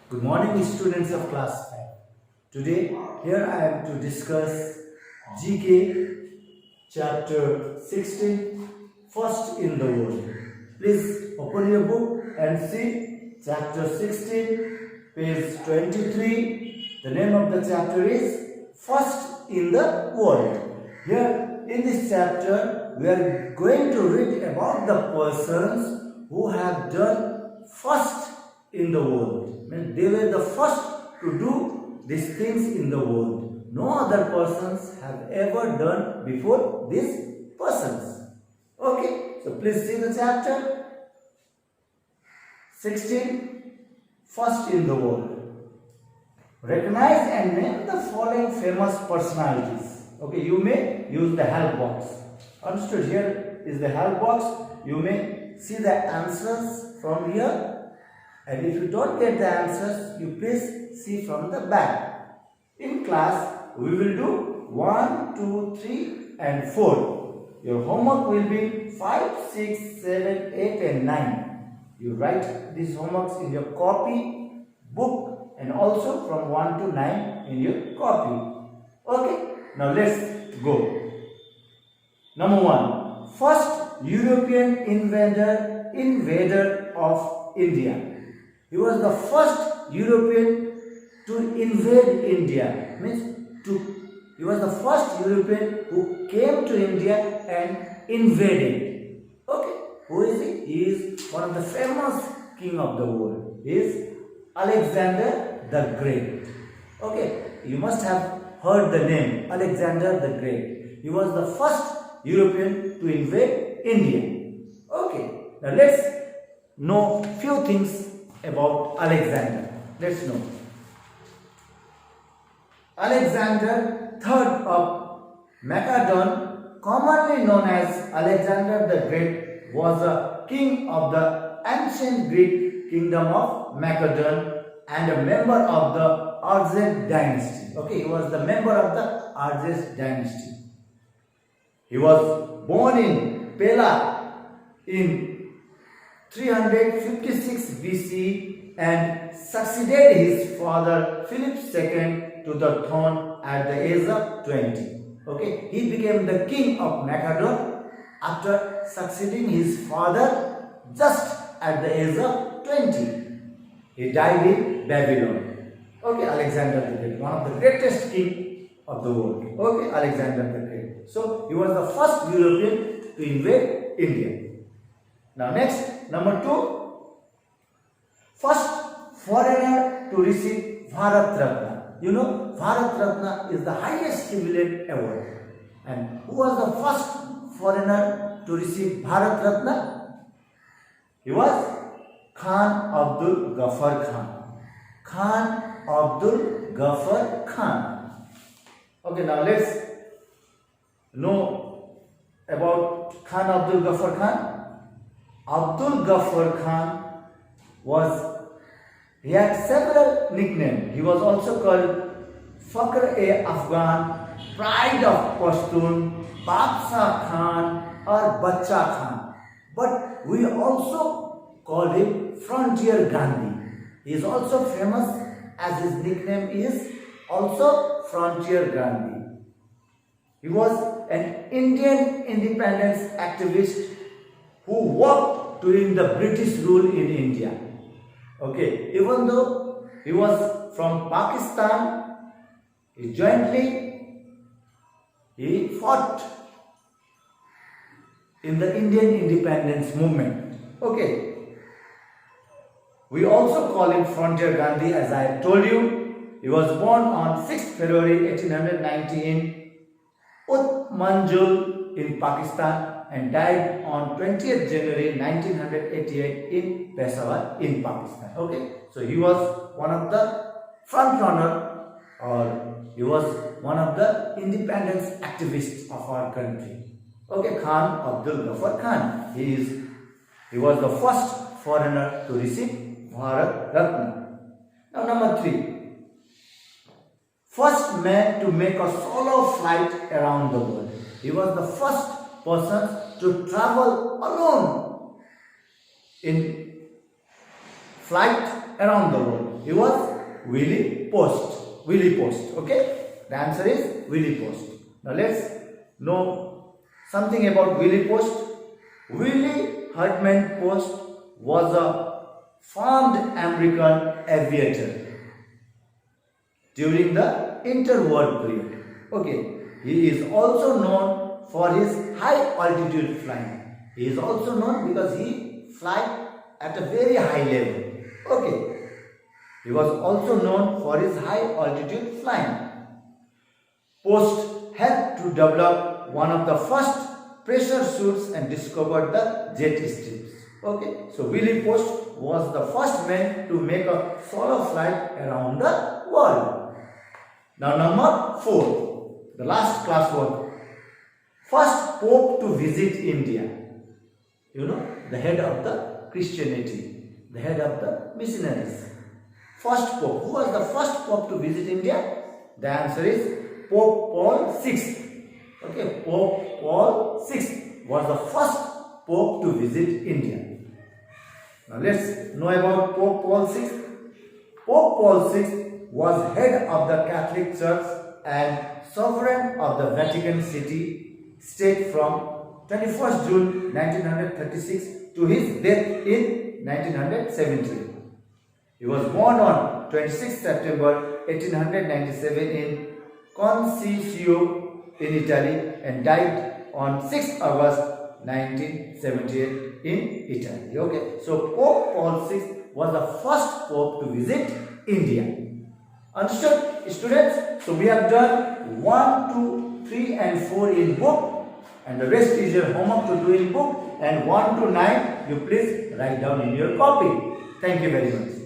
Good morning, students of class 5. Today, here I am to discuss GK chapter 16, First in the World. Please open your book and see chapter 16, page 23. The name of the chapter is First in the World. Here in this chapter, we are going to read about the persons who have done first in the world. They were the first to do these things in the world. No other persons have ever done before these persons. Okay, so please see the chapter 16, First in the World. Recognize and name the following famous personalities. Okay, you may use the help box. Understood? Here is the help box. You may see the answers from here. And if you don't get the answers, you please see from the back. In class, we will do 1, 2, 3 and 4. Your homework will be 5, 6, 7, 8 and 9. You write these homeworks in your copy, book and also from 1 to 9 in your copy. Okay, now let's go. Number 1. First European invader of India. He was the first European to invade India. He was the first European who came to India and invaded. Okay, who is he? He is one of the famous king of the world. He is Alexander the Great. Okay, you must have heard the name Alexander the Great. He was the first European to invade India. Okay, now let's know few things about Alexander. Let's know. Alexander III of Macedon, commonly known as Alexander the Great, was a king of the ancient Greek kingdom of Macedon and a member of the Arsacid dynasty. Okay, he was the member of the Arsacid dynasty. He was born in Pella in 356 BC and succeeded his father Philip II to the throne at the age of 20. Okay, he became the king of Macedon after succeeding his father just at the age of 20. He died in Babylon. Okay, Alexander the Great, one of the greatest king of the world. Okay, Alexander the Great. So he was the first European to invade India. Now next, number 2, first foreigner to receive Bharat Ratna. You know, Bharat Ratna is the highest civilian award. And who was the first foreigner to receive Bharat Ratna? He was Khan Abdul Ghaffar Khan. Khan Abdul Ghaffar Khan. Okay, now let's know about Khan Abdul Ghaffar Khan. Abdul Ghaffar Khan he had several nicknames. He was also called Fakhr-e-Afghan, Pride of Pashtun, Badshah Khan or Bacha Khan. But we also call him Frontier Gandhi. He is also famous as his nickname is also Frontier Gandhi. He was an Indian independence activist who worked during the British rule in India. Okay, even though he was from Pakistan, he fought in the Indian independence movement. Okay, we also call him Frontier Gandhi, as I have told you. He was born on 6th February 1890 in Ut Manjul in Pakistan and died on 20th January 1988 in Peshawar in Pakistan. Okay, so he was one of the front runner, or he was one of the independence activists of our country. Okay, Khan Abdul Ghaffar Khan. He was the first foreigner to receive Bharat Ratna. Now number 3. First man to make a solo flight around the world. He was the first person to travel alone in flight around the world. He was Willie Post. Willie Post. Okay? The answer is Willie Post. Now let's know something about Willie Post. Willie Hartman Post was a famed American aviator during the interwar period. Okay. He is also known for his high altitude flying. He is also known because he flies at a very high level. Okay. He was also known for his high altitude flying. Post helped to develop one of the first pressure suits and discovered the jet streams. Okay. So Willie Post was the first man to make a solo flight around the world. Now number 4, the last classwork. First Pope to visit India. You know, the head of the Christianity, the head of the missionaries. First Pope. Who was the first Pope to visit India? The answer is Pope Paul VI. Okay, Pope Paul VI was the first Pope to visit India. Now let's know about Pope Paul VI. Pope Paul VI was head of the Catholic Church and sovereign of the Vatican City state from 21st June 1936 to his death in 1970. He was born on 26 September 1897 in Concesio in Italy and died on 6 August 1978 in Italy. Okay, so Pope Paul VI was the first Pope to visit India. Understood, students? So we have done 1, 2, 3 and 4 in book, and the rest is your homework to do in book, and 1 to 9 you please write down in your copy. Thank you very much.